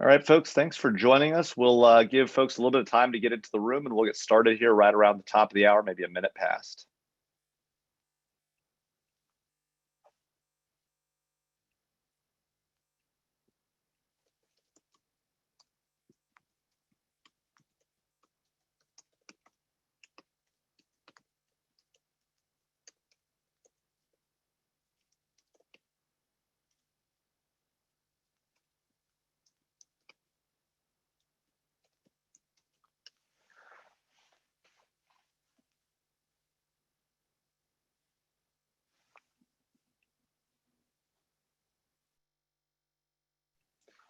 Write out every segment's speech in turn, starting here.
All right, folks, thanks for joining us. We'll give folks a little bit of time to get into the room, and we'll get started here right around the top of the hour, maybe a minute past.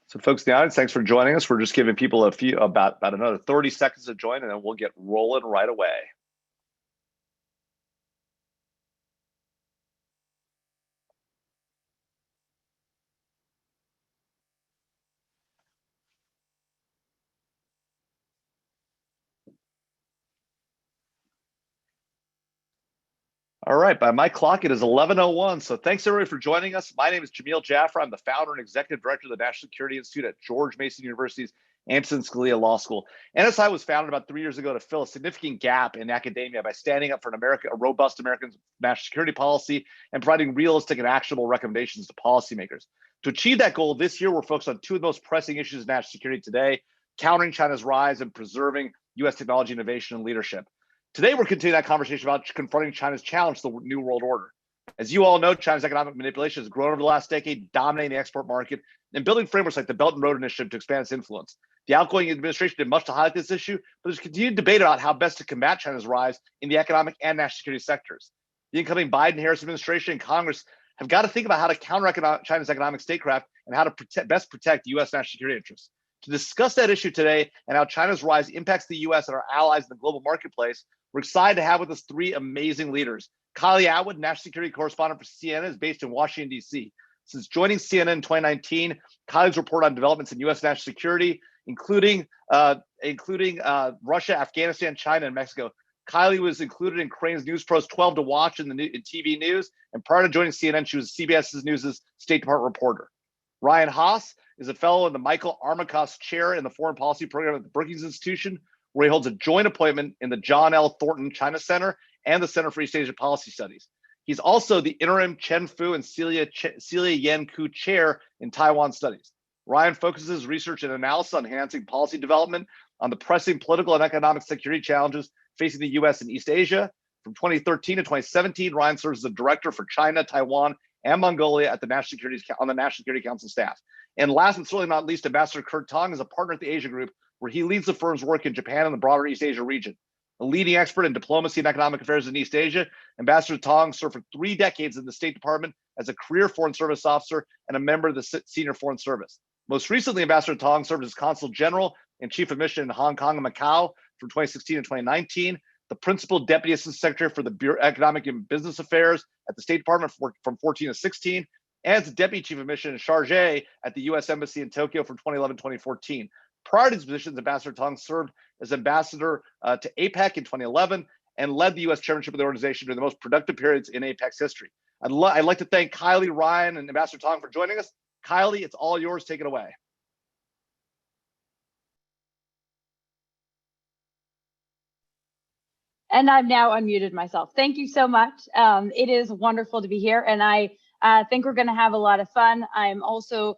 So, folks in the audience, thanks for joining us. We're just giving people about another 30 seconds to join, and then we'll get rolling right away. All right, by my clock, it is 11:01. So thanks everybody for joining us. My name is Jamil Jaffer. I'm the founder and executive director of the National Security Institute at George Mason University's Anderson Scalia Law School. NSI was founded about 3 years ago to fill a significant gap in academia by standing up for a robust American national security policy and providing realistic and actionable recommendations to policymakers. To achieve that goal, this year we're focused on two of the most pressing issues of national security today: countering China's rise and preserving U.S. technology innovation and leadership. Today, we're continuing that conversation about confronting China's challenge to the New World Order. As you all know, China's economic manipulation has grown over the last decade, dominating the export market and building frameworks like the Belt and Road Initiative to expand its influence. The outgoing administration did much to highlight this issue, but there's continued debate about how best to combat China's rise in the economic and national security sectors. The incoming Biden-Harris administration and Congress have got to think about how to counter China's economic statecraft and how to best protect U.S. national security interests. To discuss that issue today and how China's rise impacts the U.S. and our allies in the global marketplace, we're excited to have with us three amazing leaders. Kylie Atwood, national security correspondent for CNN, is based in Washington, D.C. Since joining CNN in 2019, Kylie's report on developments in U.S. national security, including Russia, Afghanistan, China, and Mexico. Kylie was included in Crane's News Pro's 12 to Watch in TV news, and prior to joining CNN, she was CBS News' State Department reporter. Ryan Haas is a fellow in the Michael Armacost Chair in the Foreign Policy Program at the Brookings Institution, where he holds a joint appointment in the John L. Thornton China Center and the Center for East Asia Policy Studies. He's also the interim Chen Fu and Celia Yan Ku Chair in Taiwan Studies. Ryan focuses his research and analysis on enhancing policy development on the pressing political and economic security challenges facing the U.S. and East Asia. From 2013 to 2017, Ryan serves as the director for China, Taiwan, and Mongolia at the National Security Council staff. And last but certainly not least, Ambassador Kurt Tong is a partner at the Asia Group, where he leads the firm's work in Japan and the broader East Asia region. A leading expert in diplomacy and economic affairs in East Asia, Ambassador Tong served for 3 decades in the State Department as a career Foreign Service officer and a member of the Senior Foreign Service. Most recently, Ambassador Tong served as Consul General and Chief of Mission in Hong Kong and Macau from 2016 to 2019, the Principal Deputy Assistant Secretary for the Bureau of Economic and Business Affairs at the State Department from 14 to 16, and as Deputy Chief of Mission and Charge at the U.S. Embassy in Tokyo from 2011 to 2014. Prior to his positions, Ambassador Tong served as ambassador to APEC in 2011 and led the U.S. chairmanship of the organization during the most productive periods in APEC's history. I'd like to thank Kylie, Ryan, and Ambassador Tong for joining us. Kylie, it's all yours. Take it away. And I've now unmuted myself. Thank you so much. It is wonderful to be here, and I think we're going to have a lot of fun. I'm also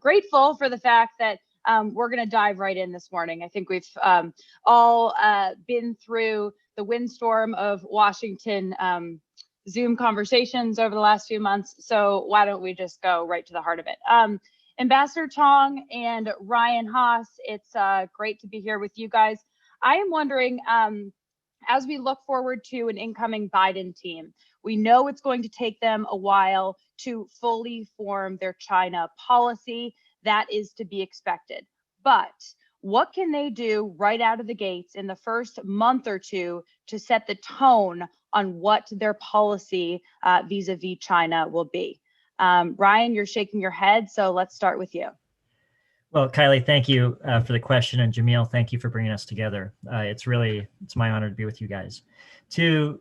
grateful for the fact that we're going to dive right in this morning. I think we've all been through the windstorm of Washington Zoom conversations over the last few months. So why don't we just go right to the heart of it? Ambassador Tong and Ryan Haas, it's great to be here with you guys. I am wondering, as we look forward to an incoming Biden team, we know it's going to take them a while to fully form their China policy. That is to be expected. But what can they do right out of the gates in the first month or two to set the tone on what their policy vis-a-vis China will be? Ryan, you're shaking your head, so let's start with you. Well, Kylie, thank you for the question, and Jamil, thank you for bringing us together. It's my honor to be with you guys. To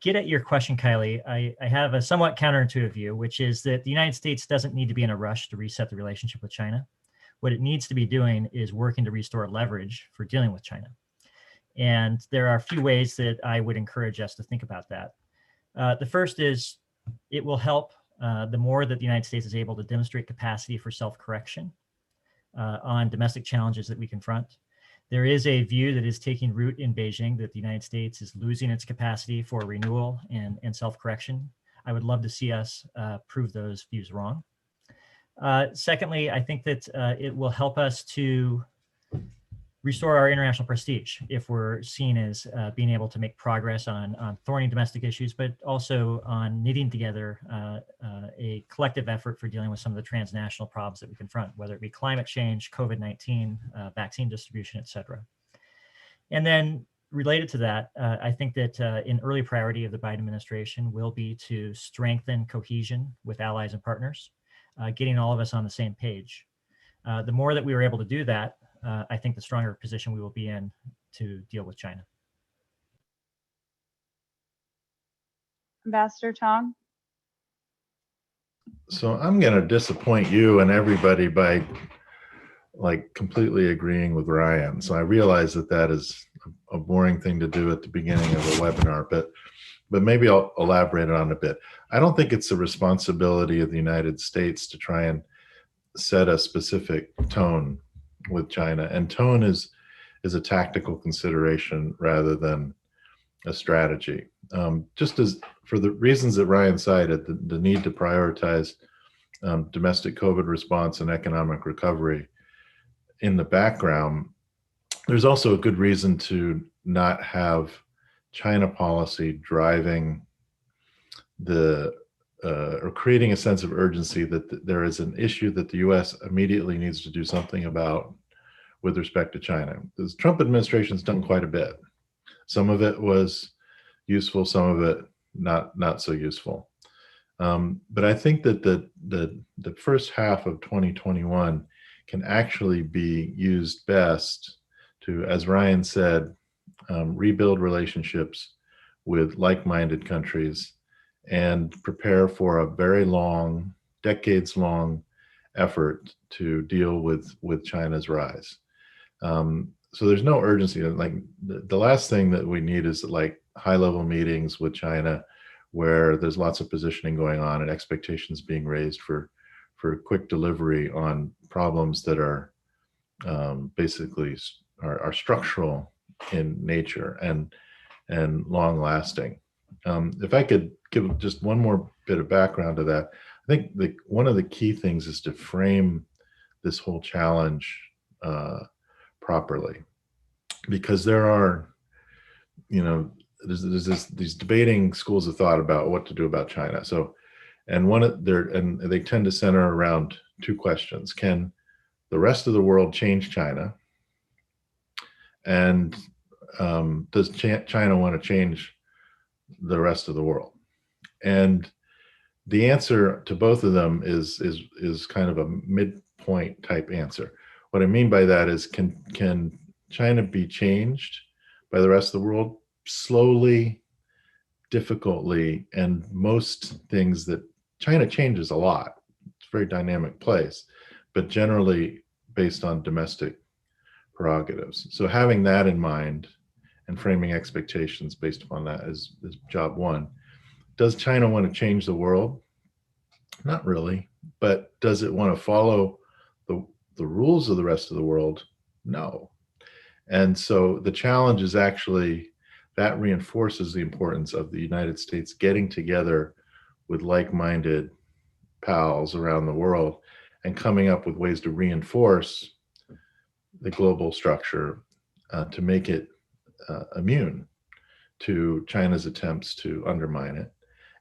get at your question, Kylie, I have a somewhat counterintuitive view, which is that the United States doesn't need to be in a rush to reset the relationship with China. What it needs to be doing is working to restore leverage for dealing with China. And there are a few ways that I would encourage us to think about that. The first is it will help the more that the United States is able to demonstrate capacity for self-correction on domestic challenges that we confront. There is a view that is taking root in Beijing that the United States is losing its capacity for renewal and self-correction. I would love to see us prove those views wrong. Secondly, I think that it will help us to restore our international prestige if we're seen as being able to make progress on thorny domestic issues, but also on knitting together a collective effort for dealing with some of the transnational problems that we confront, whether it be climate change, COVID-19, vaccine distribution, et cetera. And then related to that, I think that an early priority of the Biden administration will be to strengthen cohesion with allies and partners, getting all of us on the same page. The more that we were able to do that, I think the stronger position we will be in to deal with China. Ambassador Tong. So I'm going to disappoint you and everybody by like completely agreeing with Ryan. So I realize that that is a boring thing to do at the beginning of a webinar, but maybe I'll elaborate on it a bit. I don't think it's the responsibility of the United States to try and set a specific tone with China, and tone is a tactical consideration rather than a strategy. Just as for the reasons that Ryan cited, the need to prioritize domestic COVID response and economic recovery in the background, there's also a good reason to not have China policy driving the or creating a sense of urgency that there is an issue that the U.S. immediately needs to do something about with respect to China. The Trump administration's done quite a bit. Some of it was useful, some of it not so useful. But I think that the first half of 2021 can actually be used best to, as Ryan said, rebuild relationships with like-minded countries and prepare for a very long, decades-long effort to deal with China's rise. So there's no urgency. Like the last thing that we need is like high-level meetings with China where there's lots of positioning going on and expectations being raised for quick delivery on problems that are basically are structural in nature and long-lasting. If I could give just one more bit of background to that, I think one of the key things is to frame this whole challenge properly, because there are, there's these debating schools of thought about what to do about China. So, and they tend to center around two questions: can the rest of the world change China, and does China want to change the rest of the world? And the answer to both of them is kind of a midpoint type answer. What I mean by that is, can China be changed by the rest of the world? Slowly, difficultly, and most things that China changes a lot. It's a very dynamic place, but generally based on domestic prerogatives. So having that in mind and framing expectations based upon that is job one. Does China want to change the world? Not really, but does it want to follow the rules of the rest of the world? No. And so the challenge is actually that reinforces the importance of the United States getting together with like-minded pals around the world and coming up with ways to reinforce the global structure to make it immune to China's attempts to undermine it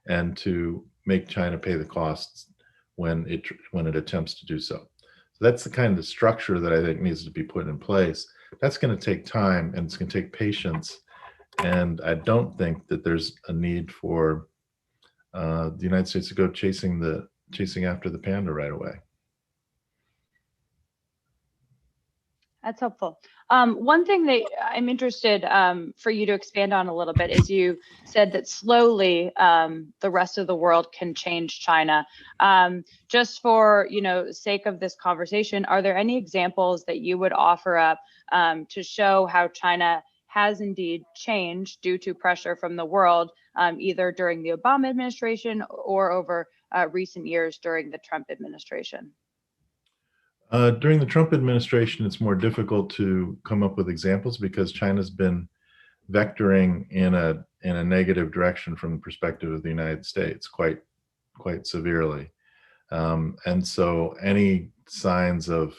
and to make China pay the costs when it attempts to do so. So that's the kind of structure that I think needs to be put in place. That's going to take time and it's going to take patience. And I don't think that there's a need for the United States to go chasing after the panda right away. That's helpful. One thing that I'm interested for you to expand on a little bit is you said that slowly the rest of the world can change China. Just for sake of this conversation, are there any examples that you would offer up to show how China has indeed changed due to pressure from the world, either during the Obama administration or over recent years during the Trump administration? During the Trump administration, it's more difficult to come up with examples because China's been vectoring in a negative direction from the perspective of the United States quite severely, and so any signs of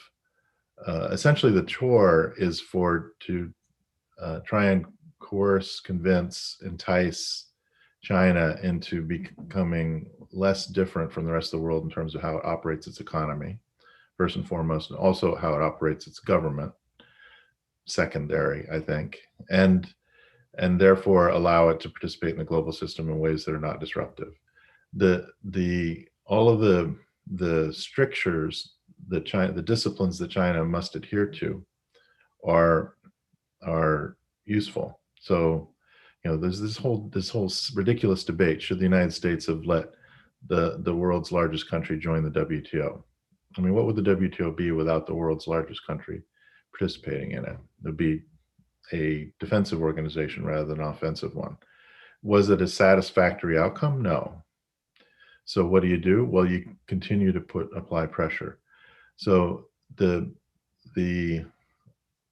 essentially the chore is to try and coerce, convince, entice China into becoming less different from the rest of the world in terms of how it operates its economy, first and foremost, and also how it operates its government, secondary, I think, and therefore allow it to participate in the global system in ways that are not disruptive. All of the strictures that the disciplines that China must adhere to are useful. So, there's this whole ridiculous debate: should the United States have let the world's largest country join the WTO? I mean, what would the WTO be without the world's largest country participating in it? It'd be a defensive organization rather than an offensive one. Was it a satisfactory outcome? No. So what do? Well, you continue to apply pressure. So the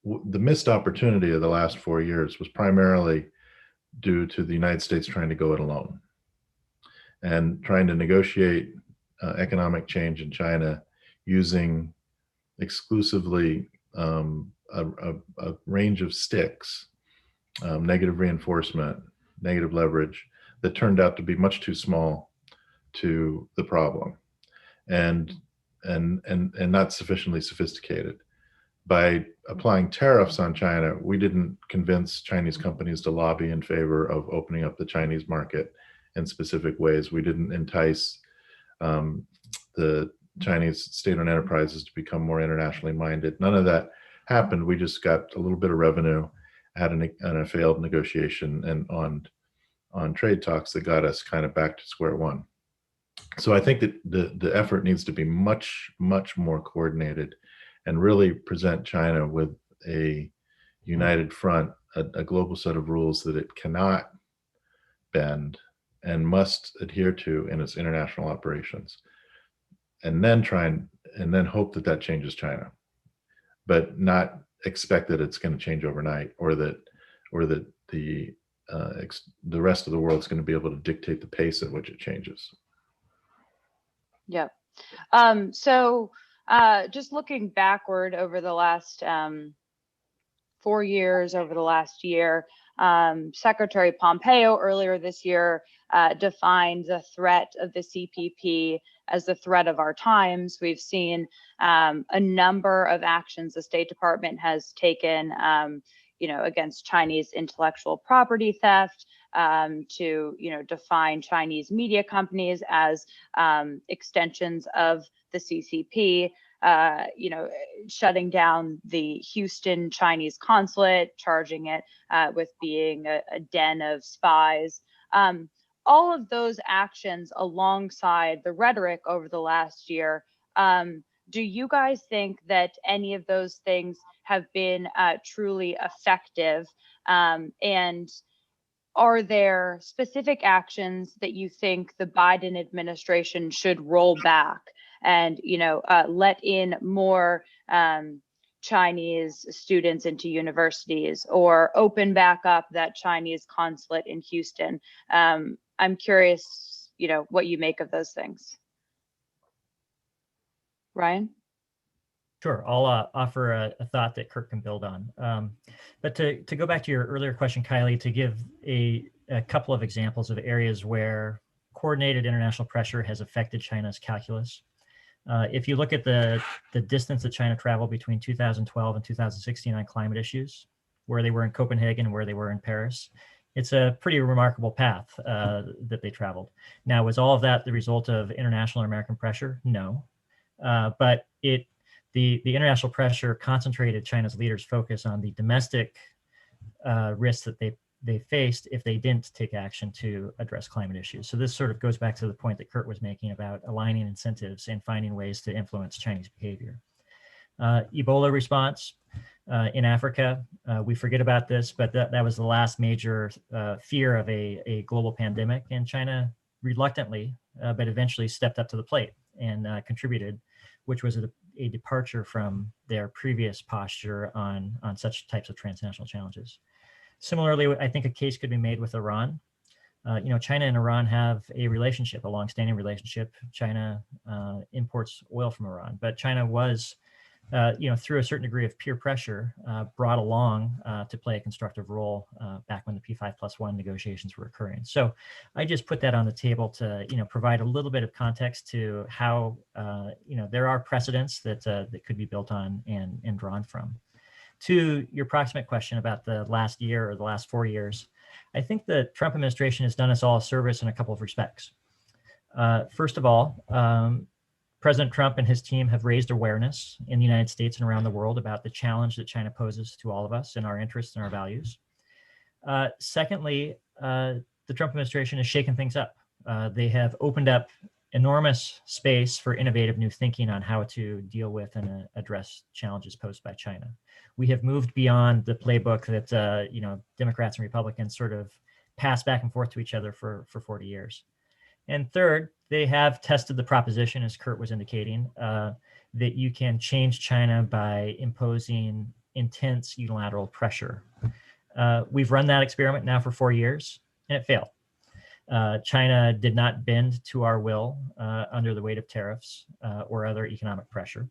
missed opportunity of the last 4 years was primarily due to the United States trying to go it alone and trying to negotiate economic change in China using exclusively a range of sticks, negative reinforcement, negative leverage, that turned out to be much too small to the problem, and not sufficiently sophisticated. By applying tariffs on China, we didn't convince Chinese companies to lobby in favor of opening up the Chinese market in specific ways. We didn't entice the Chinese state-owned enterprises to become more internationally minded. None of that happened. We just got a little bit of revenue, had a failed negotiation, and on trade talks that got us kind of back to square one. So I think that the effort needs to be much more coordinated and really present China with a united front, a global set of rules that it cannot bend and must adhere to in its international operations, and then hope that changes China, but not expect that it's going to change overnight, or that the rest of the world is going to be able to dictate the pace at which it changes. Yep. So just looking backward over the last 4 years, over the last year, Secretary Pompeo earlier this year defined the threat of the CPP as the threat of our times. We've seen a number of actions the State Department has taken, against Chinese intellectual property theft, to define Chinese media companies as extensions of the CCP. Shutting down the Houston Chinese consulate, charging it with being a den of spies. All of those actions alongside the rhetoric over the last year, do you guys think that any of those things have been truly effective? And are there specific actions that you think the Biden administration should roll back and let in more Chinese students into universities, or open back up that Chinese consulate in Houston? I'm curious, what you make of those things. Ryan? Sure, I'll offer a thought that Kirk can build on. But to go back to your earlier question, Kylie, to give a couple of examples of areas where coordinated international pressure has affected China's calculus. If you look at the distance that China traveled between 2012 and 2016 on climate issues, where they were in Copenhagen, where they were in Paris, it's a pretty remarkable path that they traveled. Now, was all of that the result of international or American pressure? No, but the international pressure concentrated China's leaders' focus on the domestic risks that they faced if they didn't take action to address climate issues. So this sort of goes back to the point that Kurt was making about aligning incentives and finding ways to influence Chinese behavior. Ebola response in Africa, we forget about this, but that was the last major fear of a global pandemic, and China reluctantly, but eventually stepped up to the plate and contributed, which was a departure from their previous posture on such types of transnational challenges. Similarly, I think a case could be made with Iran. China and Iran have a relationship, a longstanding relationship. China imports oil from Iran, but China was, through a certain degree of peer pressure, brought along to play a constructive role back when the P5+1 negotiations were occurring. So I just put that on the table to, provide a little bit of context to how, there are precedents that could be built on and drawn from. To your proximate question about the last year or the last 4 years, I think the Trump administration has done us all a service in a couple of respects. First of all, President Trump and his team have raised awareness in the United States and around the world about the challenge that China poses to all of us and our interests and our values. Secondly, the Trump administration has shaken things up. They have opened up enormous space for innovative new thinking on how to deal with and address challenges posed by China. We have moved beyond the playbook that Democrats and Republicans sort of pass back and forth to each other for 40 years. And third, they have tested the proposition, as Kurt was indicating, that you can change China by imposing intense unilateral pressure. We've run that experiment now for 4 years, and it failed. China did not bend to our will under the weight of tariffs or other economic pressure.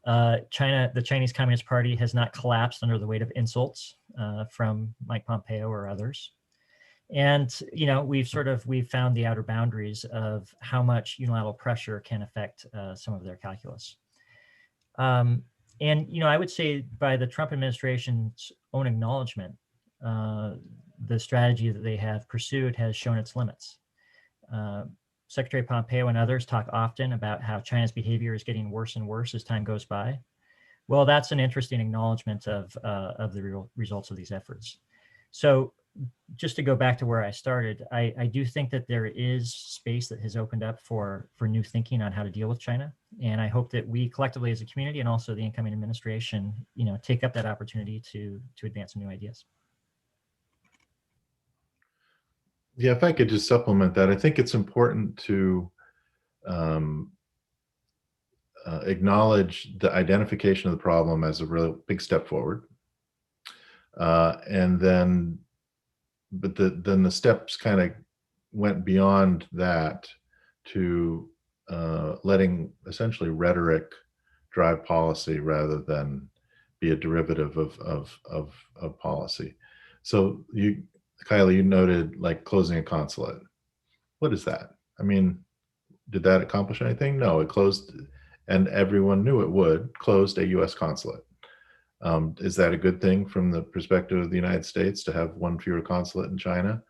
The Chinese Communist Party has not collapsed under the weight of insults from Mike Pompeo or others. And, we've found the outer boundaries of how much unilateral pressure can affect some of their calculus. I would say by the Trump administration's own acknowledgement, the strategy that they have pursued has shown its limits. Secretary Pompeo and others talk often about how China's behavior is getting worse and worse as time goes by. Well, that's an interesting acknowledgement of the real results of these efforts. So just to go back to where I started, I do think that there is space that has opened up for new thinking on how to deal with China. And I hope that we collectively as a community and also the incoming administration, take up that opportunity to advance some new ideas. Yeah, if I could just supplement that, I think it's important to acknowledge the identification of the problem as a real big step forward. Then the steps kind of went beyond that to letting essentially rhetoric drive policy rather than be a derivative of policy. So Kylie, you noted like closing a consulate. What is that? I mean, did that accomplish anything? No, it closed, and everyone knew it would, closed a US consulate. Is that a good thing from the perspective of the United States to have one fewer consulate in China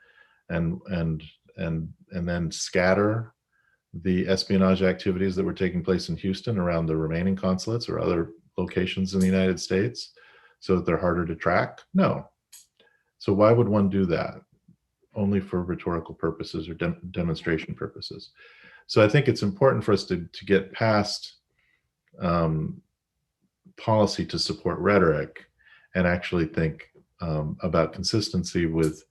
and then scatter the espionage activities that were taking place in Houston around the remaining consulates or other locations in the United States so that they're harder to track? No. So why would one do that? Only for rhetorical purposes or demonstration purposes. So I think it's important for us to get past policy to support rhetoric and actually think about consistency with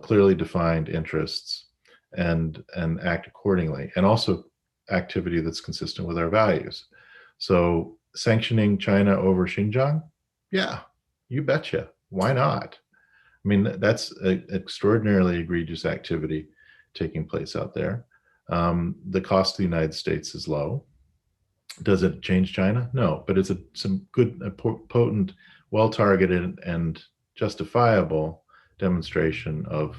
clearly defined interests and act accordingly, and also activity that's consistent with our values. So sanctioning China over Xinjiang, yeah, you betcha. Why not? I mean, that's an extraordinarily egregious activity taking place out there. The cost to the United States is low. Does it change China? No, but it's some good, potent, well-targeted and justifiable demonstration of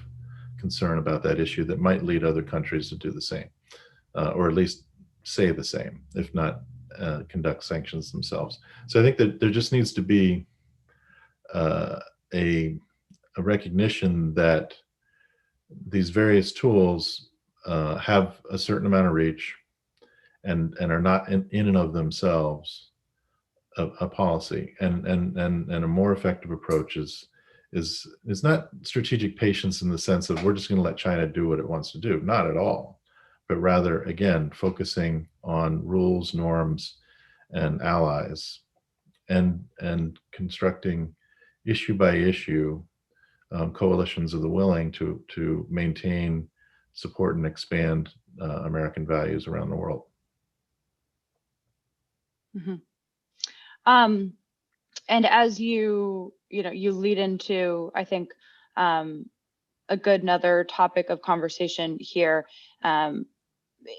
concern about that issue that might lead other countries to do the same, or at least say the same, if not conduct sanctions themselves. So I think that there just needs to be a recognition that these various tools have a certain amount of reach, and are not in and of themselves a policy. And a more effective approach is not strategic patience in the sense of we're just going to let China do what it wants to do. Not at all, but rather, again, focusing on rules, norms, and allies, and constructing issue by issue coalitions of the willing to maintain, support, and expand American values around the world. Mm-hmm. And as you lead into, I think, a good another topic of conversation here,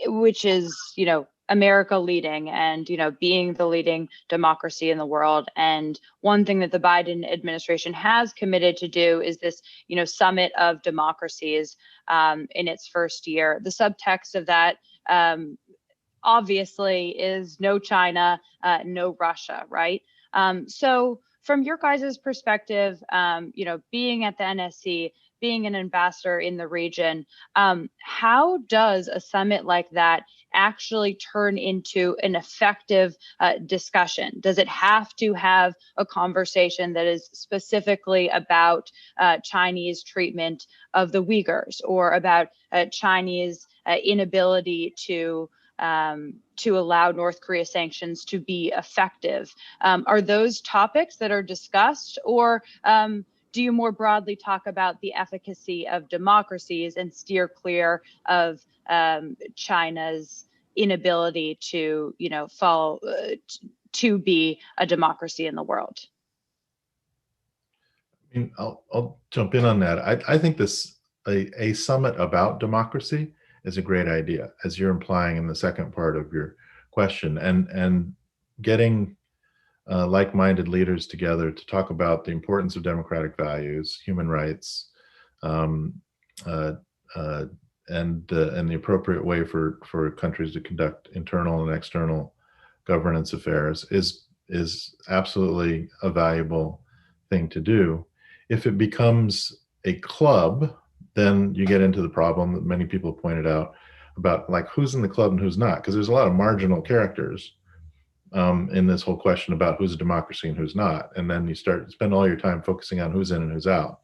which is, America leading and, being the leading democracy in the world. And one thing that the Biden administration has committed to do is this, summit of democracies in its first year. The subtext of that obviously is no China, no Russia, right? So from your guys' perspective, being at the NSC, being an ambassador in the region, how does a summit like that actually turn into an effective discussion? Does it have to have a conversation that is specifically about Chinese treatment of the Uyghurs, or about Chinese inability to allow North Korea sanctions to be effective? Are those topics that are discussed, or do you more broadly talk about the efficacy of democracies and steer clear of China's inability to, fall to be a democracy in the world? I mean, I'll jump in on that. I think a summit about democracy is a great idea, as you're implying in the second part of your question, and getting like-minded leaders together to talk about the importance of democratic values, human rights, and the appropriate way for countries to conduct internal and external governance affairs is absolutely a valuable thing to do. If it becomes a club, then you get into the problem that many people pointed out about, like, who's in the club and who's not, because there's a lot of marginal characters in this whole question about who's a democracy and who's not. And then you spend all your time focusing on who's in and who's out.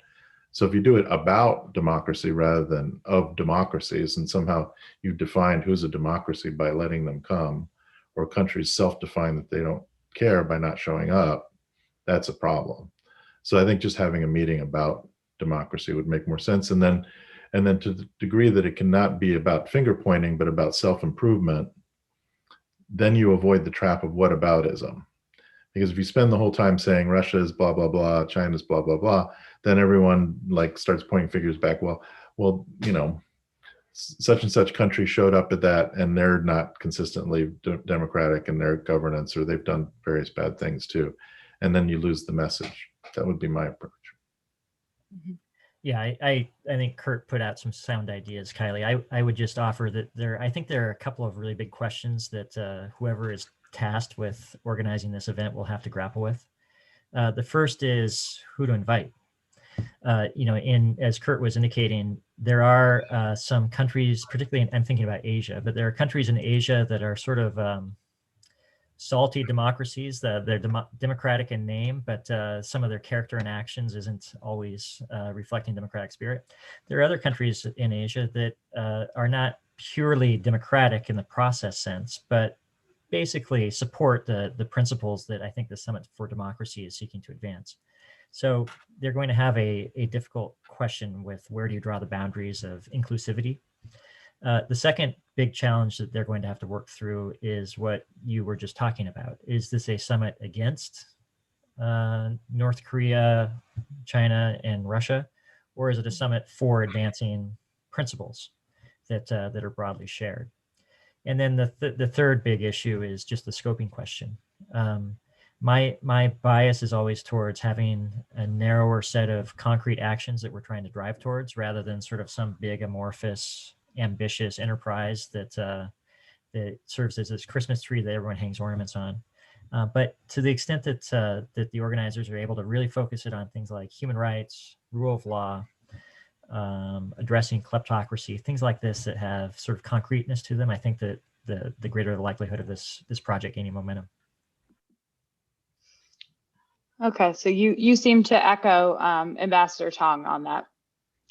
So if you do it about democracy rather than of democracies, and somehow you've defined who's a democracy by letting them come, or countries self-define that they don't care by not showing up, that's a problem. So I think just having a meeting about democracy would make more sense. And then to the degree that it cannot be about finger pointing, but about self-improvement, then you avoid the trap of whataboutism. Because if you spend the whole time saying Russia is blah, blah, blah, China's blah, blah, blah, then everyone starts pointing fingers back. Well, such and such country showed up at that and they're not consistently democratic in their governance, or they've done various bad things too. And then you lose the message. That would be my approach. Mm-hmm. Yeah, I think Kurt put out some sound ideas, Kylie. I would just offer that I think there are a couple of really big questions that whoever is tasked with organizing this event will have to grapple with. The first is who to invite. As Kurt was indicating, there are some countries, particularly I'm thinking about Asia, but there are countries in Asia that are sort of salty democracies. They're democratic in name, but some of their character and actions isn't always reflecting democratic spirit. There are other countries in Asia that are not purely democratic in the process sense, but basically support the principles that I think the Summit for Democracy is seeking to advance. So they're going to have a difficult question with where do you draw the boundaries of inclusivity. The second big challenge that they're going to have to work through is what you were just talking about. Is this a summit against North Korea, China, and Russia, or is it a summit for advancing principles that are broadly shared? And then the third big issue is just the scoping question. My bias is always towards having a narrower set of concrete actions that we're trying to drive towards, rather than sort of some big amorphous, ambitious enterprise that serves as this Christmas tree that everyone hangs ornaments on. But to the extent that the organizers are able to really focus it on things like human rights, rule of law, addressing kleptocracy, things like this that have sort of concreteness to them, I think that the greater the likelihood of this project gaining momentum. Okay, so you seem to echo Ambassador Tong on that,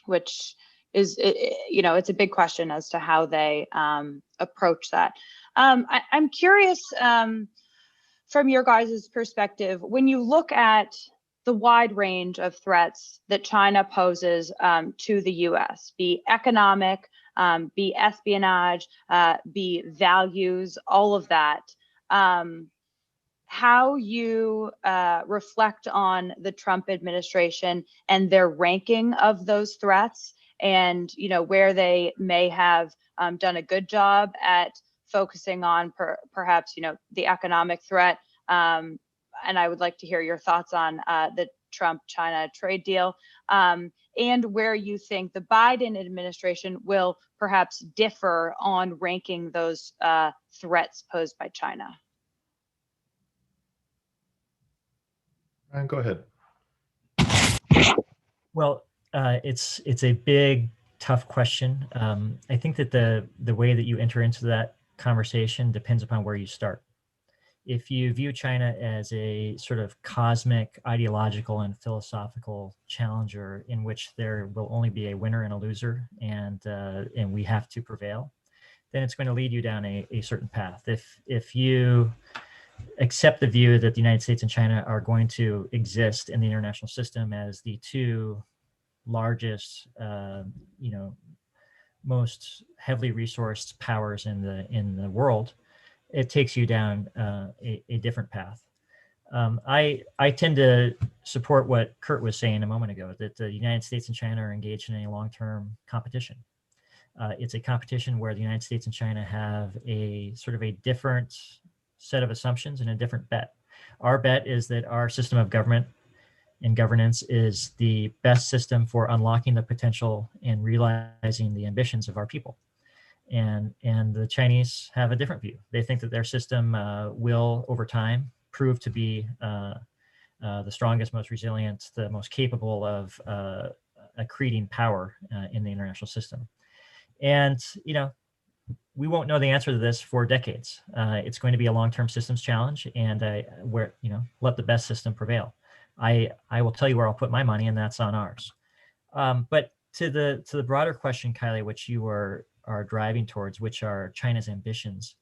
which is, it's a big question as to how they approach that. I'm curious from your guys' perspective, when you look at the wide range of threats that China poses to the US, be economic, be espionage, be values, all of that, how you reflect on the Trump administration and their ranking of those threats, and where they may have done a good job at focusing on perhaps the economic threat. And I would like to hear your thoughts on the Trump-China trade deal, and where you think the Biden administration will perhaps differ on ranking those threats posed by China. Ryan, go ahead. Well, it's a big, tough question. I think that the way that you enter into that conversation depends upon where you start. If you view China as a sort of cosmic, ideological, and philosophical challenger in which there will only be a winner and a loser, and we have to prevail, then it's going to lead you down a certain path. If you accept the view that the United States and China are going to exist in the international system as the two largest, most heavily resourced powers in the world, it takes you down a different path. I tend to support what Kurt was saying a moment ago, that the United States and China are engaged in a long-term competition. It's a competition where the United States and China have a sort of a different set of assumptions and a different bet. Our bet is that our system of government and governance is the best system for unlocking the potential and realizing the ambitions of our people. And the Chinese have a different view. They think that their system will, over time, prove to be the strongest, most resilient, the most capable of accreting power in the international system. And, we won't know the answer to this for decades. It's going to be a long-term systems challenge, and let the best system prevail. I will tell you where I'll put my money, and that's on ours. But to the broader question, Kylie, which you are driving towards, which are China's ambitions,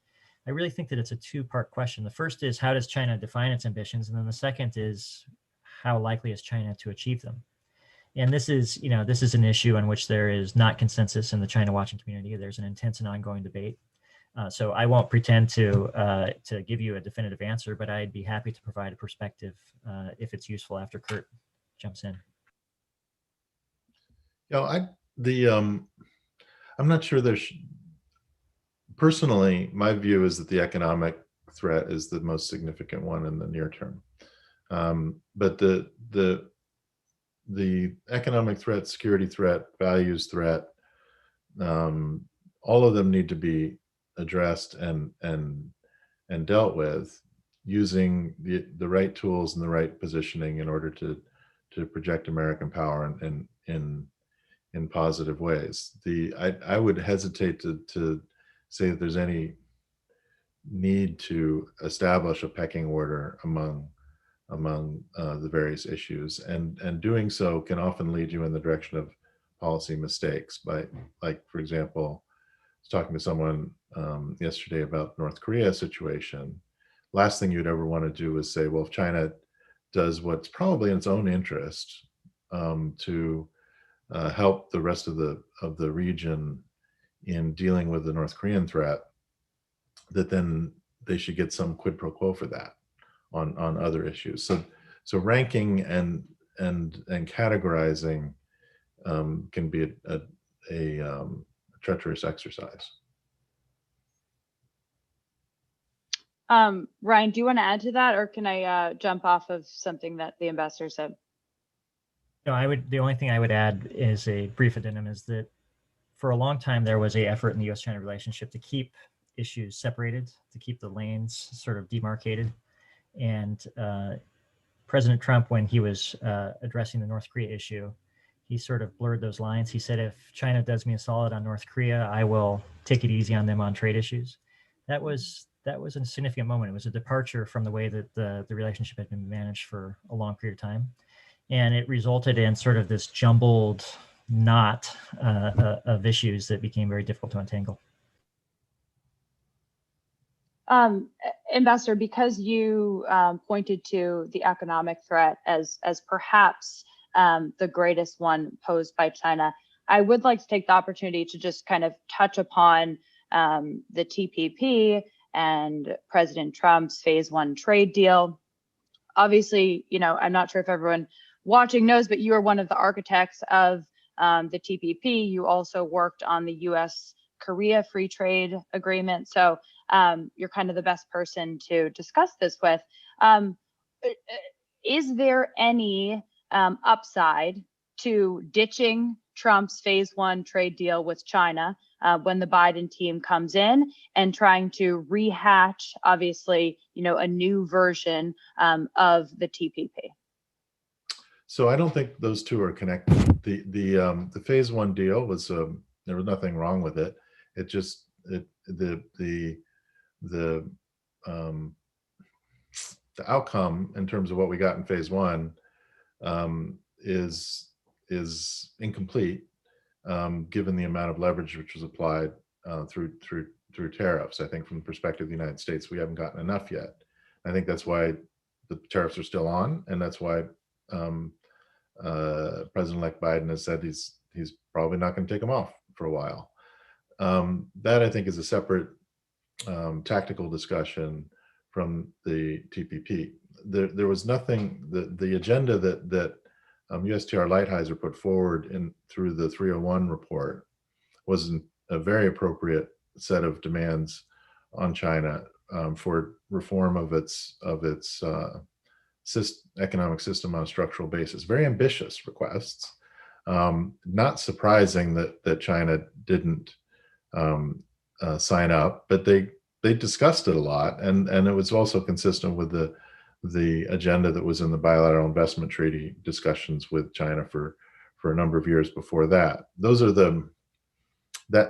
I really think that it's a two-part question. The first is, how does China define its ambitions? And then the second is, how likely is China to achieve them? And this is an issue on which there is not consensus in the China watching community. There's an intense and ongoing debate. So I won't pretend to give you a definitive answer, but I'd be happy to provide a perspective if it's useful after Kurt jumps in. I'm not sure personally, my view is that the economic threat is the most significant one in the near term. But the economic threat, security threat, values threat, all of them need to be addressed and dealt with using the right tools and the right positioning in order to project American power in positive ways. I would hesitate to say that there's any need to establish a pecking order among the various issues, and doing so can often lead you in the direction of policy mistakes. Like, for example, I was talking to someone yesterday about North Korea situation. Last thing you'd ever want to do is say, well, if China does what's probably in its own interest to help the rest of the region in dealing with the North Korean threat, that then they should get some quid pro quo for that on other issues. So ranking and categorizing can be a treacherous exercise. Ryan, do you want to add to that, or can I jump off of something that the ambassador said? No, the only thing I would add is a brief addendum, is that for a long time there was an effort in the U.S.-China relationship to keep issues separated, to keep the lanes sort of demarcated. And President Trump, when he was addressing the North Korea issue, he sort of blurred those lines. He said, if China does me a solid on North Korea, I will take it easy on them on trade issues. that was a significant moment. It was a departure from the way that the relationship had been managed for a long period of time. And it resulted in sort of this jumbled knot of issues that became very difficult to untangle. Ambassador, because you pointed to the economic threat as perhaps the greatest one posed by China, I would like to take the opportunity to just kind of touch upon the TPP and President Trump's phase 1 trade deal. Obviously, I'm not sure if everyone watching knows, but you are one of the architects of the TPP. You also worked on the US-Korea free trade agreement. So you're kind of the best person to discuss this with. Is there any upside to ditching Trump's phase 1 trade deal with China when the Biden team comes in and trying to rehatch, obviously, a new version of the TPP? So I don't think those two are connected. The phase 1 deal was there was nothing wrong with it. It just the outcome in terms of what we got in phase 1 is incomplete, given the amount of leverage which was applied through tariffs. I think from the perspective of the United States, we haven't gotten enough yet. I think that's why the tariffs are still on, and that's why President-elect Biden has said he's probably not going to take them off for a while. That I think is a separate tactical discussion from the TPP. There was nothing. The agenda that USTR Lighthizer put forward through the 301 report was a very appropriate set of demands on China for reform of its economic system on a structural basis. Very ambitious requests. Not surprising that China didn't sign up, but they discussed it a lot, and it was also consistent with the agenda that was in the bilateral investment treaty discussions with China for a number of years before that. Those are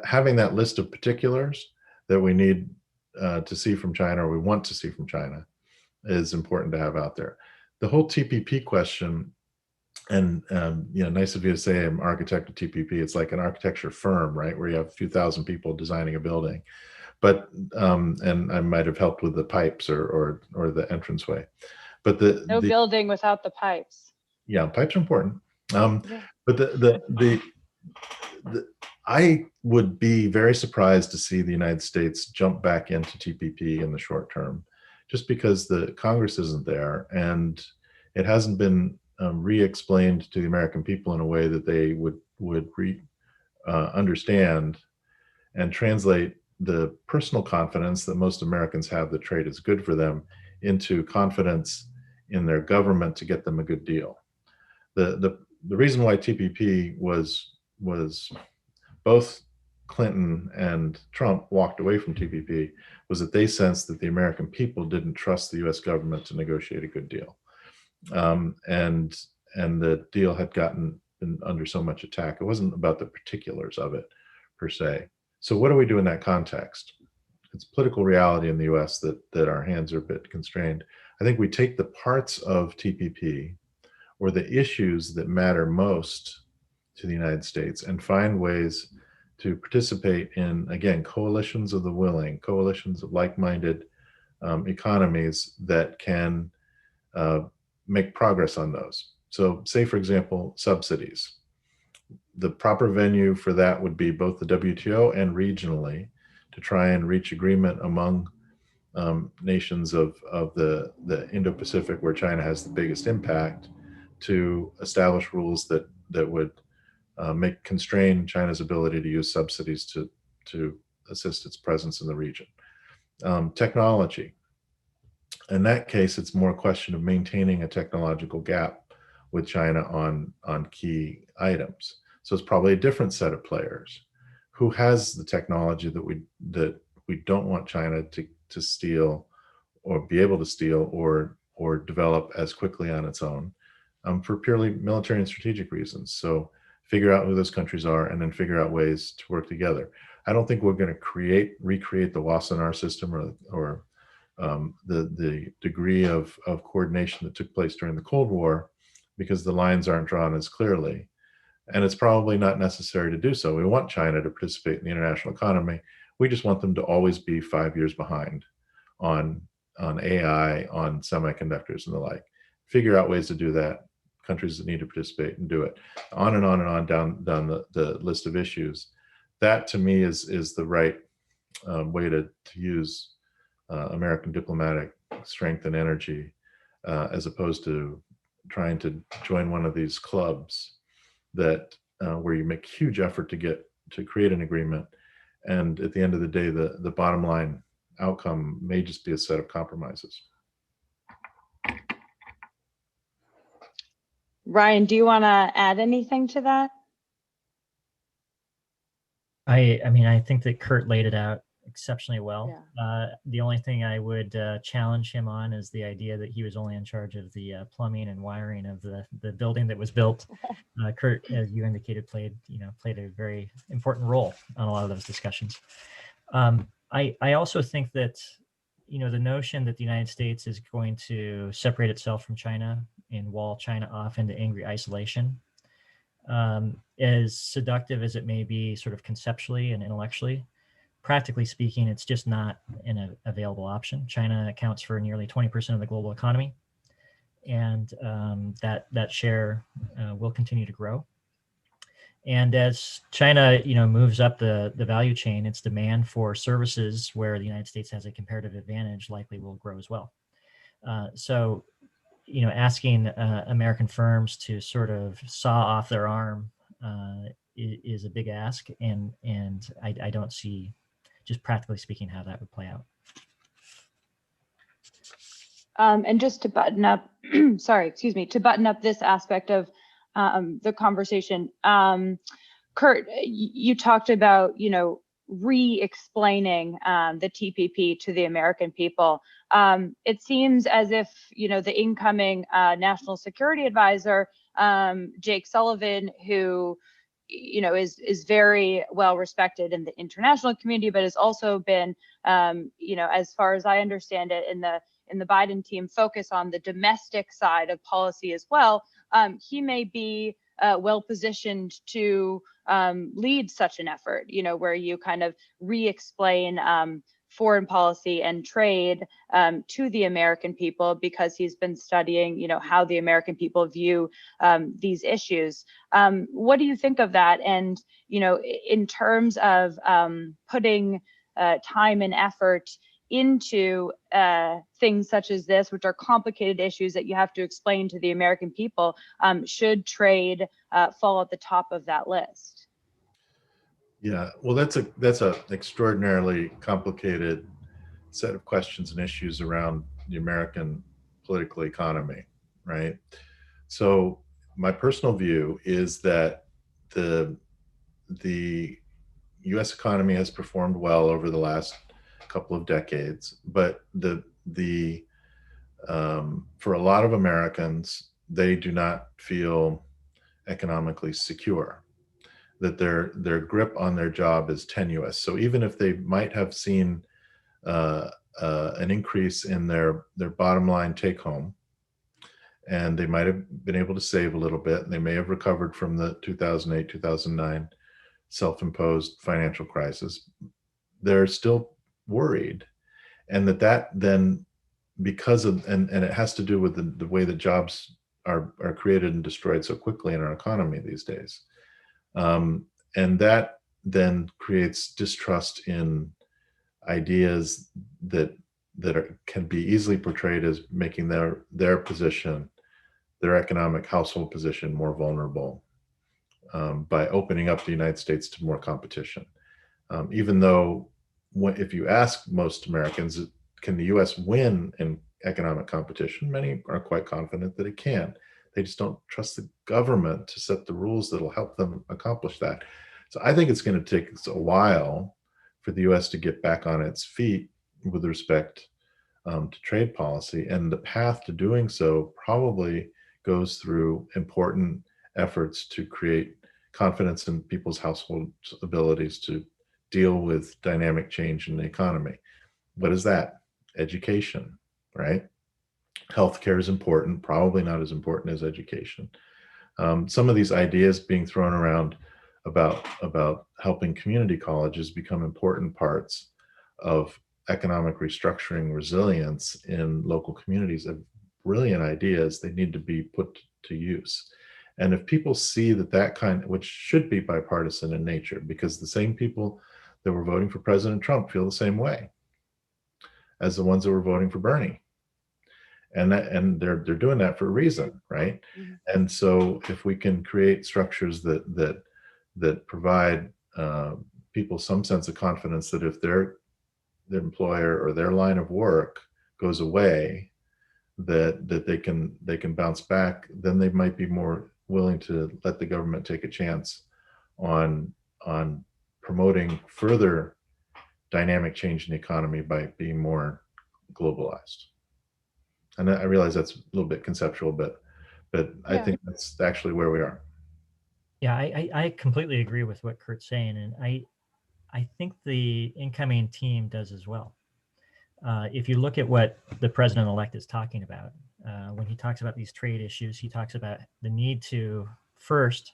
having that list of particulars that we need to see from China, or we want to see from China, is important to have out there. The whole TPP question, and nice of you to say I'm architect of TPP. It's like an architecture firm, right, where you have a few thousand people designing a building. But and I might have helped with the pipes or the entranceway. But the building without the pipes. Yeah, pipes are important. Yeah. But I would be very surprised to see the United States jump back into TPP in the short term, just because the Congress isn't there and it hasn't been re-explained to the American people in a way that they would understand and translate the personal confidence that most Americans have that trade is good for them into confidence in their government to get them a good deal. The reason why TPP was both Clinton and Trump walked away from TPP was that they sensed that the American people didn't trust the US government to negotiate a good deal. And the deal had gotten under so much attack. It wasn't about the particulars of it per se. So what do we do in that context? It's political reality in the US that our hands are a bit constrained. I think we take the parts of TPP or the issues that matter most to the United States and find ways to participate in, again, coalitions of the willing, coalitions of like-minded economies that can make progress on those. So say, for example, subsidies. The proper venue for that would be both the WTO and regionally to try and reach agreement among nations of the Indo-Pacific, where China has the biggest impact, to establish rules that would constrain China's ability to use subsidies to assist its presence in the region. Technology. In that case, it's more a question of maintaining a technological gap with China on key items. So it's probably a different set of players. Who has the technology that we don't want China to steal or be able to steal or develop as quickly on its own for purely military and strategic reasons. So figure out who those countries are and then figure out ways to work together. I don't think we're going to recreate the Wassenaar system or the degree of coordination that took place during the Cold War, because the lines aren't drawn as clearly. And it's probably not necessary to do so. We want China to participate in the international economy. We just want them to always be 5 years behind on AI, on semiconductors and the like. Figure out ways to do that. Countries that need to participate and do it. On and on and on down the list of issues. That to me is the right way to use American diplomatic strength and energy, as opposed to trying to join one of these clubs that where you make huge effort to create an agreement, and at the end of the day, the bottom line outcome may just be a set of compromises. Ryan, do you want to add anything to that? I mean, I think that Kurt laid it out exceptionally well. Yeah. The only thing I would challenge him on is the idea that he was only in charge of the plumbing and wiring of the building that was built. Kurt, as you indicated, played a very important role on a lot of those discussions. I also think that the notion that the United States is going to separate itself from China and wall China off into angry isolation, as seductive as it may be, sort of conceptually and intellectually, practically speaking, it's just not an available option. China accounts for nearly 20% of the global economy, and that share will continue to grow. And as China, moves up the value chain, its demand for services where the United States has a comparative advantage likely will grow as well. So, asking American firms to sort of saw off their arm is a big ask, and I don't see, just practically speaking, how that would play out. And just to button up, to button up this aspect of the conversation, Kurt, you talked about, re-explaining the TPP to the American people. It seems as if, the incoming National Security Advisor, Jake Sullivan, who is very well respected in the international community, but has also been, as far as I understand it, in the Biden team, focus on the domestic side of policy as well. He may be well positioned to lead such an effort, where you kind of re-explain foreign policy and trade to the American people, because he's been studying, how the American people view these issues. What do you think of that? And, in terms of putting time and effort into things such as this, which are complicated issues that you have to explain to the American people, should trade fall at the top of that list? Yeah, well, that's a extraordinarily complicated set of questions and issues around the American political economy, right? So my personal view is that the U.S. economy has performed well over the last couple of decades, but for a lot of Americans, they do not feel economically secure, that their grip on their job is tenuous. So even if they might have seen an increase in their bottom line take home, and they might have been able to save a little bit, and they may have recovered from the 2008-2009 self-imposed financial crisis, they're still worried. And that then, because of, and it has to do with the way that jobs are created and destroyed so quickly in our economy these days. And that then creates distrust in ideas that can be easily portrayed as making their position, their economic household position, more vulnerable by opening up the United States to more competition. Even though, if you ask most Americans, can the U.S. win in economic competition? Many are quite confident that it can. They just don't trust the government to set the rules that'll help them accomplish that. So I think it's going to take a while for the U.S. to get back on its feet with respect to trade policy. And the path to doing so probably goes through important efforts to create confidence in people's household abilities to deal with dynamic change in the economy. What is that? Education, right? Healthcare is important, probably not as important as education. Some of these ideas being thrown around about helping community colleges become important parts of economic restructuring resilience in local communities are brilliant ideas. They need to be put to use. And if people see that kind, which should be bipartisan in nature, because the same people that were voting for President Trump feel the same way as the ones that were voting for Bernie. And they're doing that for a reason, right? Mm-hmm. And so if we can create structures that provide people some sense of confidence that if their employer or their line of work goes away, that they can bounce back, then they might be more willing to let the government take a chance on promoting further dynamic change in the economy by being more globalized. And I realize that's a little bit conceptual, but yeah. I think that's actually where we are. Yeah, I completely agree with what Kurt's saying, and I think the incoming team does as well. If you look at what the president-elect is talking about, when he talks about these trade issues, he talks about the need to first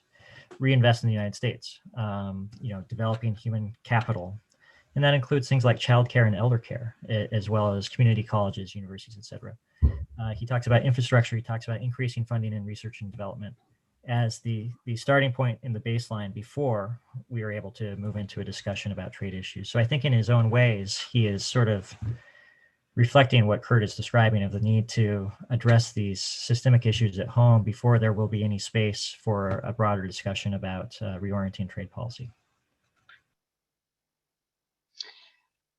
reinvest in the United States, developing human capital. And that includes things like childcare and elder care, as well as community colleges, universities, et cetera. He talks about infrastructure. He talks about increasing funding in research and development as the starting point in the baseline before we are able to move into a discussion about trade issues. So I think in his own ways, he is sort of reflecting what Kurt is describing of the need to address these systemic issues at home before there will be any space for a broader discussion about reorienting trade policy.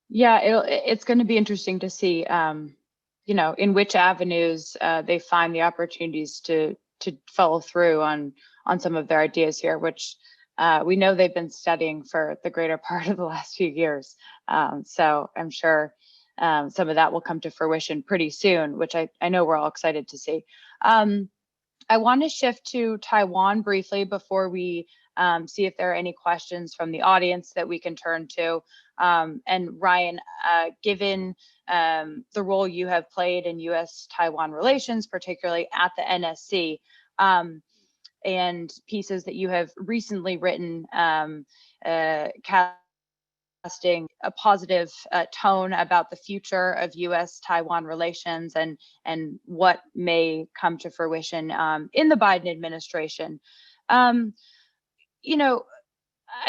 Yeah, it's going to be interesting to see, in which avenues they find the opportunities to follow through on some of their ideas here, which we know they've been studying for the greater part of the last few years. So I'm sure some of that will come to fruition pretty soon, which I know we're all excited to see. I want to shift to Taiwan briefly before we see if there are any questions from the audience that we can turn to. And Ryan, given the role you have played in U.S.-Taiwan relations, particularly at the NSC, and pieces that you have recently written, casting a positive tone about the future of U.S.-Taiwan relations and what may come to fruition in the Biden administration. I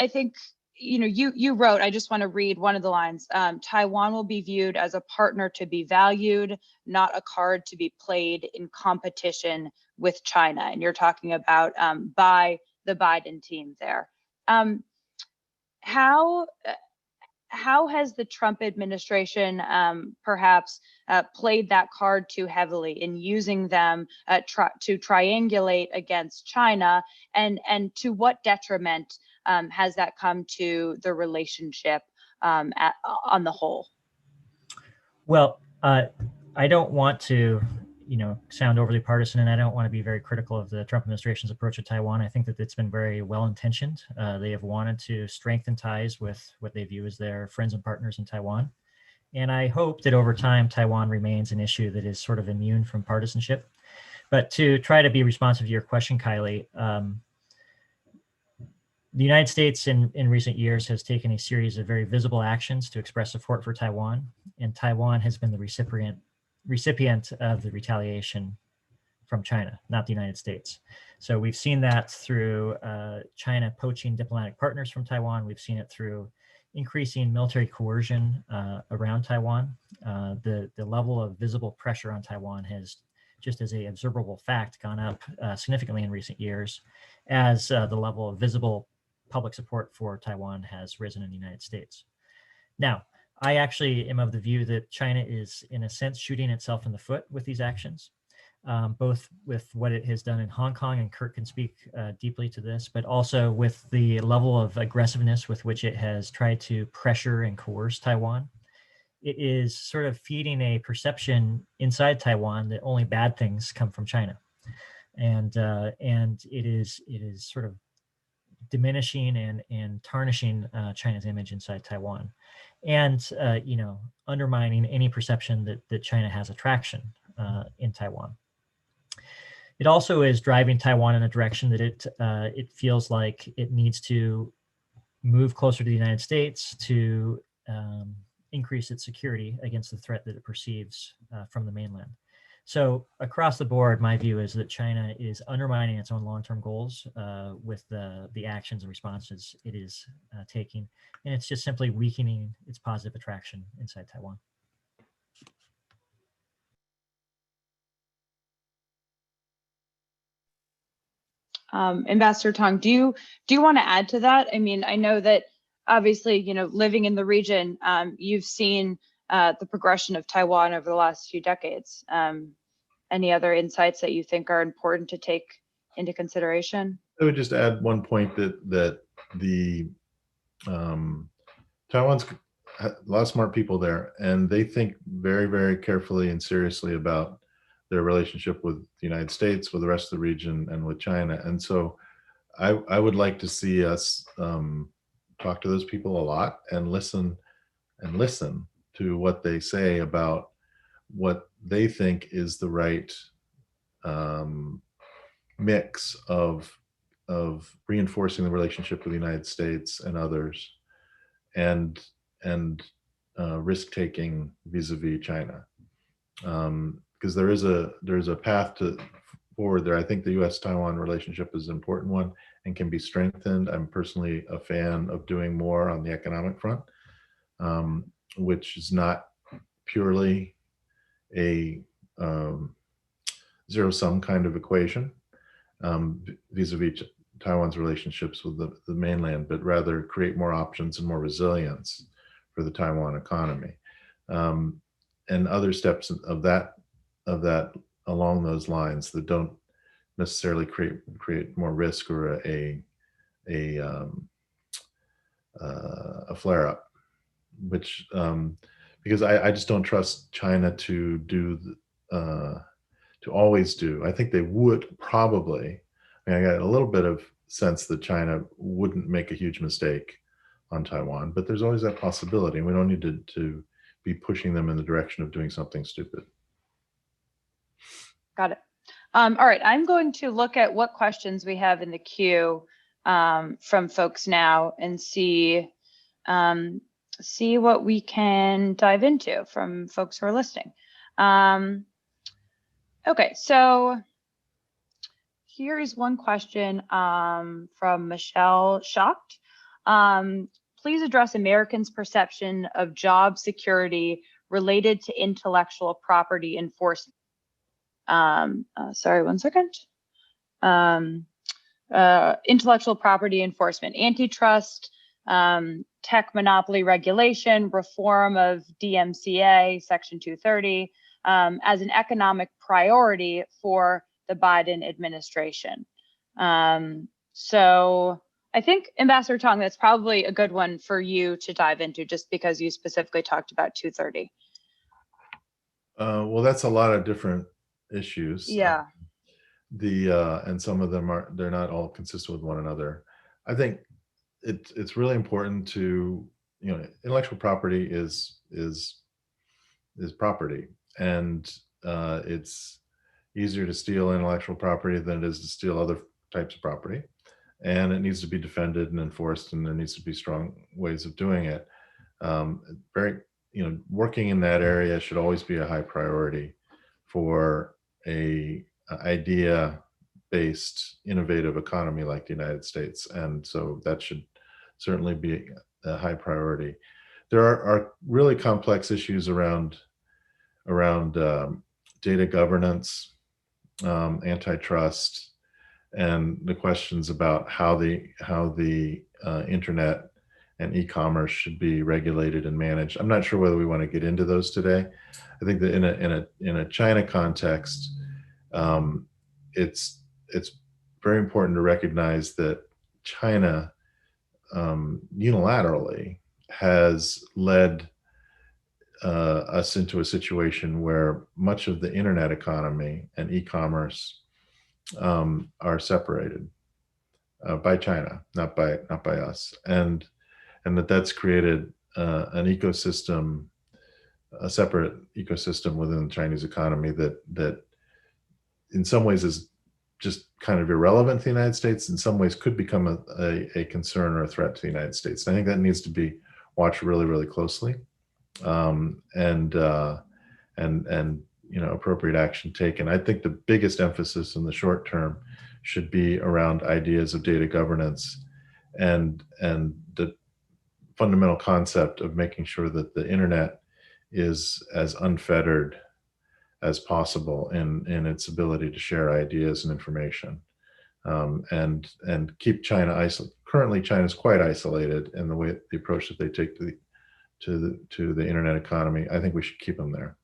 think, you wrote, I just want to read one of the lines, Taiwan will be viewed as a partner to be valued, not a card to be played in competition with China. And you're talking about by the Biden team there. How has the Trump administration perhaps played that card too heavily in using them to triangulate against China, and to what detriment has that come to the relationship on the whole? Well, I don't want to sound overly partisan, and I don't want to be very critical of the Trump administration's approach to Taiwan. I think that it's been very well-intentioned. They have wanted to strengthen ties with what they view as their friends and partners in Taiwan. And I hope that over time, Taiwan remains an issue that is sort of immune from partisanship. But to try to be responsive to your question, Kylie, the United States in recent years has taken a series of very visible actions to express support for Taiwan, and Taiwan has been the recipient of the retaliation from China, not the United States. So we've seen that through China poaching diplomatic partners from Taiwan. We've seen it through increasing military coercion around Taiwan. The level of visible pressure on Taiwan has, just as a observable fact, gone up significantly in recent years as the level of visible public support for Taiwan has risen in the United States. Now, I actually am of the view that China is, in a sense, shooting itself in the foot with these actions, both with what it has done in Hong Kong, and Kurt can speak deeply to this, but also with the level of aggressiveness with which it has tried to pressure and coerce Taiwan. It is sort of feeding a perception inside Taiwan that only bad things come from China, and it is sort of diminishing and tarnishing China's image inside Taiwan, and undermining any perception that China has attraction in Taiwan. It also is driving Taiwan in a direction that it feels like it needs to move closer to the United States to increase its security against the threat that it perceives from the mainland. So across the board, my view is that China is undermining its own long-term goals with the actions and responses it is taking, and it's just simply weakening its positive attraction inside Taiwan. Ambassador Tong, do you want to add to that? I mean, I know that obviously, living in the region, you've seen the progression of Taiwan over the last few decades. Any other insights that you think are important to take into consideration? I would just add one point that the Taiwan's a lot of smart people there, and they think very, very carefully and seriously about their relationship with the United States, with the rest of the region, and with China. And so I would like to see us talk to those people a lot and listen to what they say about what they think is the right mix of reinforcing the relationship with the United States and others, and risk-taking vis-a-vis China, because there's a path forward there. I think the U.S.-Taiwan relationship is an important one and can be strengthened. I'm personally a fan of doing more on the economic front, which is not purely a zero-sum kind of equation vis-a-vis Taiwan's relationships with the mainland, but rather create more options and more resilience for the Taiwan economy, and other steps of that along those lines that don't necessarily create more risk or a flare-up, which because I just don't trust China to always do. I think they would probably. I mean, I got a little bit of sense that China wouldn't make a huge mistake on Taiwan, but there's always that possibility, and we don't need to be pushing them in the direction of doing something stupid. Got it. All right, I'm going to look at what questions we have in the queue from folks now and see what we can dive into from folks who are listening. Okay, so here is one question from Michelle Schacht. Please address Americans' perception of job security related to intellectual property enforcement. Sorry, 1 second. Intellectual property enforcement, antitrust, tech monopoly regulation, reform of DMCA, Section 230, as an economic priority for the Biden administration. So I think, Ambassador Tong, that's probably a good one for you to dive into, just because you specifically talked about 230. Well, that's a lot of different issues. Yeah. And some of them they're not all consistent with one another. I think it's really important to, intellectual property is property, and it's easier to steal intellectual property than it is to steal other types of property, and it needs to be defended and enforced, and there needs to be strong ways of doing it. Working in that area should always be a high priority for a idea-based, innovative economy like the United States, and so that should certainly be a high priority. There are really complex issues around data governance, antitrust, and the questions about how the internet and e-commerce should be regulated and managed. I'm not sure whether we want to get into those today. I think that in a China context, it's very important to recognize that China unilaterally has led us into a situation where much of the internet economy and e-commerce are separated. by China, not by us, and that's created an ecosystem, a separate ecosystem within the Chinese economy that in some ways is just kind of irrelevant to the United States, in some ways could become a concern or a threat to the United States. And I think that needs to be watched really, really closely, and appropriate action taken. I think the biggest emphasis in the short term should be around ideas of data governance and the fundamental concept of making sure that the internet is as unfettered as possible in its ability to share ideas and information, and keep China isolated. Currently, China is quite isolated in the approach that they take to the internet economy. I think we should keep them there.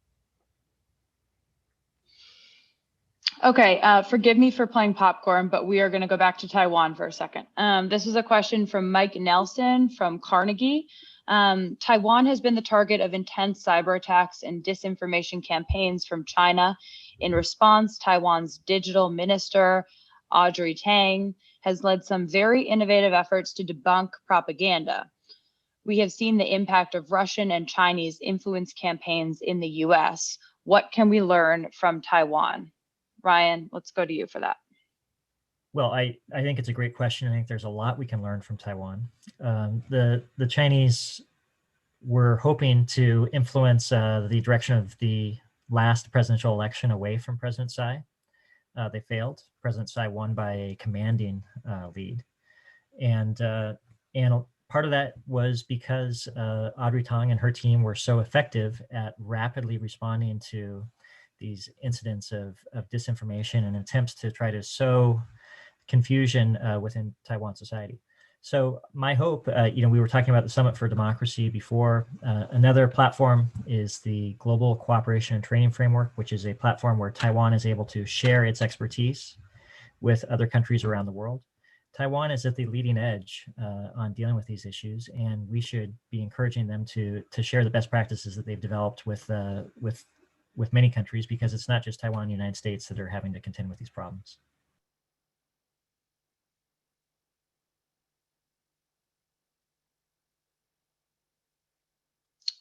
Okay, forgive me for playing popcorn, but we are going to go back to Taiwan for a second. This is a question from Mike Nelson from Carnegie. Taiwan has been the target of intense cyber attacks and disinformation campaigns from China. In response, Taiwan's digital minister, Audrey Tang, has led some very innovative efforts to debunk propaganda. We have seen the impact of Russian and Chinese influence campaigns in the US. What can we learn from Taiwan? Ryan, let's go to you for that. Well, I think it's a great question. I think there's a lot we can learn from Taiwan. The Chinese were hoping to influence the direction of the last presidential election away from President Tsai. They failed. President Tsai won by a commanding lead. And part of that was because Audrey Tong and her team were so effective at rapidly responding to these incidents of disinformation and attempts to try to sow confusion within Taiwan society. So my hope, we were talking about the Summit for Democracy before. Another platform is the Global Cooperation and Training Framework, which is a platform where Taiwan is able to share its expertise with other countries around the world. Taiwan is at the leading edge on dealing with these issues, and we should be encouraging them to share the best practices that they've developed with many countries, because it's not just Taiwan and the United States that are having to contend with these problems.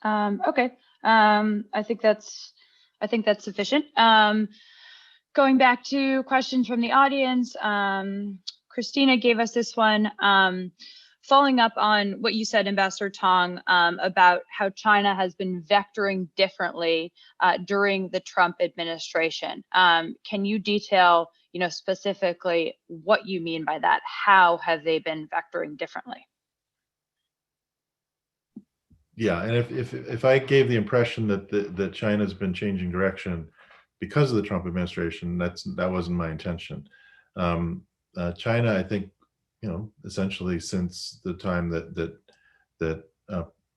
Okay, I think that's sufficient. Going back to questions from the audience, Christina gave us this one. Following up on what you said, Ambassador Tong, about how China has been vectoring differently during the Trump administration. Can you detail, specifically what you mean by that? How have they been vectoring differently? Yeah, and if I gave the impression that China's been changing direction because of the Trump administration, that wasn't my intention. China, I think, essentially since the time that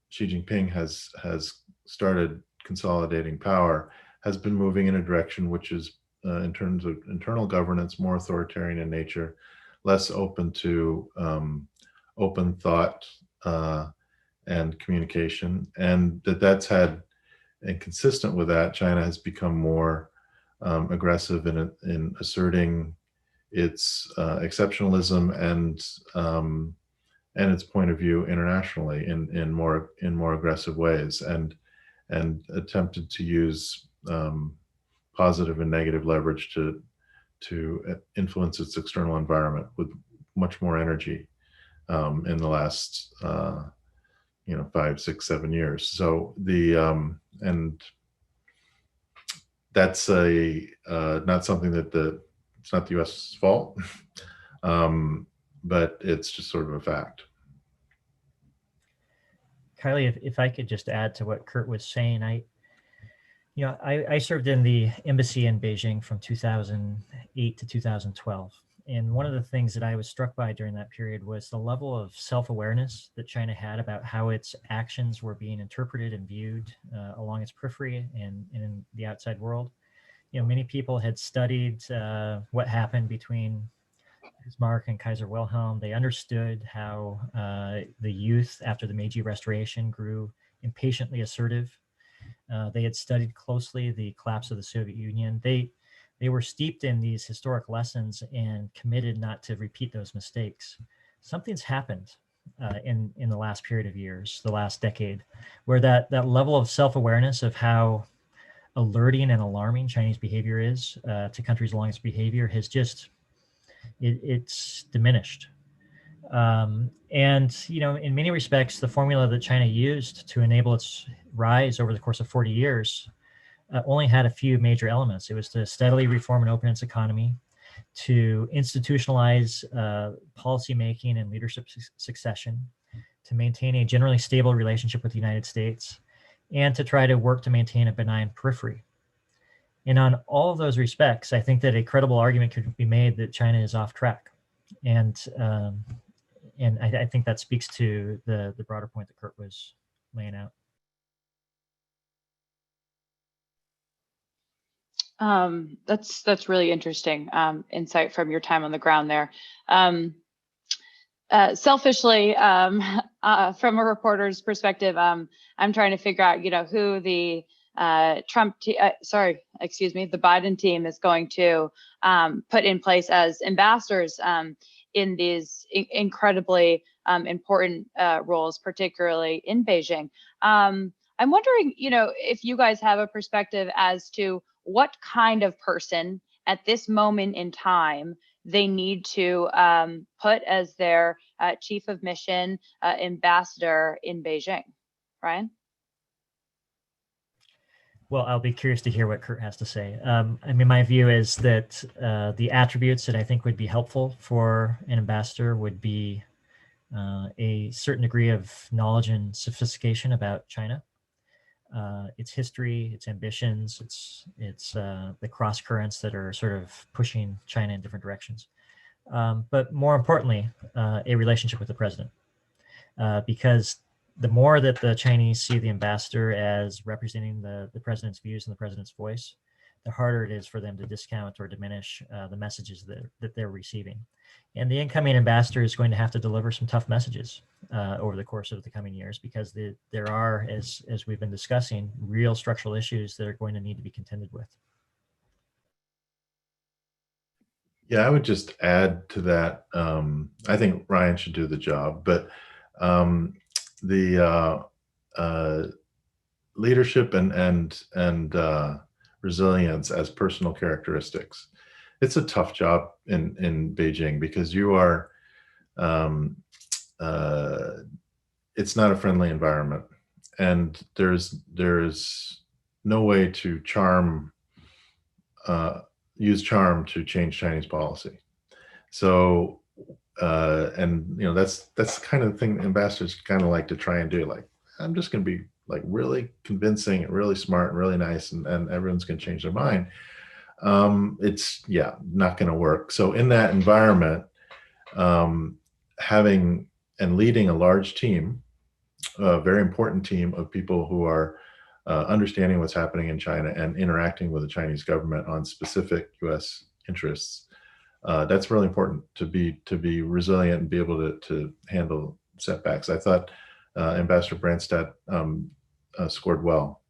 Xi Jinping has started consolidating power, has been moving in a direction which is, in terms of internal governance, more authoritarian in nature, less open to open thought and communication, and that's had, and consistent with that, China has become more aggressive in asserting its exceptionalism and its point of view internationally in more aggressive ways, and attempted to use positive and negative leverage to influence its external environment with much more energy in the last 5, 6, 7 years. So and that's not something that it's not the U.S.'s fault, but it's just sort of a fact. Kylie, if I could just add to what Kurt was saying, I served in the embassy in Beijing from 2008 to 2012. And one of the things that I was struck by during that period was the level of self-awareness that China had about how its actions were being interpreted and viewed along its periphery and in the outside world. Many people had studied what happened between Bismarck and Kaiser Wilhelm. They understood how the youth after the Meiji Restoration grew impatiently assertive. They had studied closely the collapse of the Soviet Union. they were steeped in these historic lessons and committed not to repeat those mistakes. Something's happened in the last period of years, the last decade, where that level of self-awareness of how alerting and alarming Chinese behavior is to countries along its behavior has just, it's diminished. And, you know, in many respects, the formula that China used to enable its rise over the course of 40 years only had a few major elements. It was to steadily reform and open its economy, to institutionalize policymaking and leadership succession, to maintain a generally stable relationship with the United States, and to try to work to maintain a benign periphery. And on all of those respects, I think that a credible argument could be made that China is off track. And I think that speaks to the broader point that Kurt was laying out. That's really interesting insight from your time on the ground there. Selfishly, from a reporter's perspective, I'm trying to figure out, you know, who the the Biden team is going to put in place as ambassadors in these incredibly important roles, particularly in Beijing. I'm wondering, you know, if you guys have a perspective as to what kind of person at this moment in time they need to put as their chief of mission ambassador in Beijing. Ryan? Well, I'll be curious to hear what Kurt has to say. I mean, my view is that the attributes that I think would be helpful for an ambassador would be a certain degree of knowledge and sophistication about China, its history, its ambitions, its the cross currents that are sort of pushing China in different directions. But more importantly, a relationship with the president, because the more that the Chinese see the ambassador as representing the president's views and the president's voice, the harder it is for them to discount or diminish the messages that they're receiving. And the incoming ambassador is going to have to deliver some tough messages over the course of the coming years, because there are, as we've been discussing, real structural issues that are going to need to be contended with. Yeah, I would just add to that. I think Ryan should do the job, but the leadership and resilience as personal characteristics. It's a tough job in Beijing, because you are, it's not a friendly environment, and there's no way to use charm to change Chinese policy. So, and you know, that's the kind of thing ambassadors kind of like to try and do. Like, I'm just going to be like really convincing and really smart and really nice, and everyone's going to change their mind. It's not going to work. So in that environment, having and leading a large team, a very important team of people who are understanding what's happening in China and interacting with the Chinese government on specific U.S. interests, that's really important to be resilient and be able to handle setbacks. I thought Ambassador Branstad scored well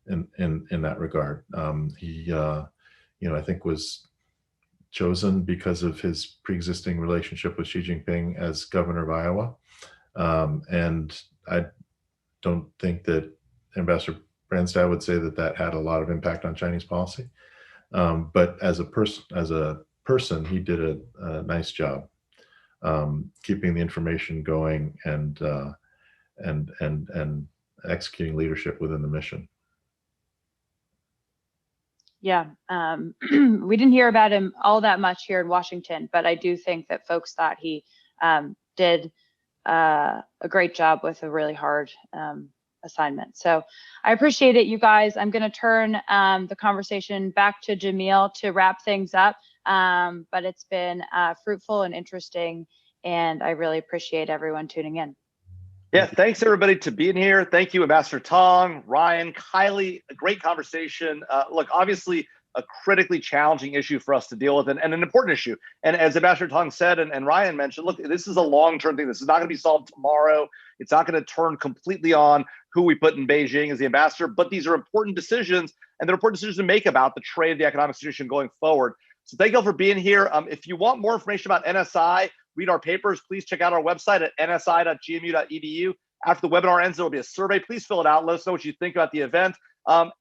in that regard. He I think was chosen because of his pre-existing relationship with Xi Jinping as governor of Iowa. And I don't think that Ambassador Branstad would say that had a lot of impact on Chinese policy. But as a person, he did a nice job keeping the information going and executing leadership within the mission. Yeah, we didn't hear about him all that much here in Washington, but I do think that folks thought he did a great job with a really hard assignment. So I appreciate it, you guys. I'm going to turn the conversation back to Jamil to wrap things up, but it's been fruitful and interesting, and I really appreciate everyone tuning in. Yeah, thanks everybody to being here. Thank you, Ambassador Tong, Ryan, Kylie. A great conversation. Look, obviously, a critically challenging issue for us to deal with, and an important issue. And as Ambassador Tong said, and Ryan mentioned, look, this is a long-term thing. This is not going to be solved tomorrow. It's not going to turn completely on who we put in Beijing as the ambassador, but these are important decisions, and they're important decisions to make about the trade, the economic situation going forward. So thank you all for being here. If you want more information about NSI, read our papers, please check out our website at nsi.gmu.edu. After the webinar ends, there will be a survey. Please fill it out. Let us know what you think about the event.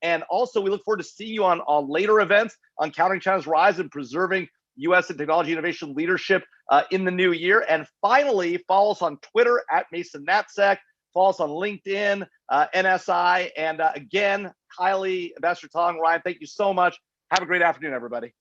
And also, we look forward to seeing you on later events on countering China's rise and preserving U.S. and technology innovation leadership in the new year. And finally, follow us on Twitter at MasonNatSec. Follow us on LinkedIn, NSI. And again, Kylie, Ambassador Tong, Ryan, thank you so much. Have a great afternoon, everybody.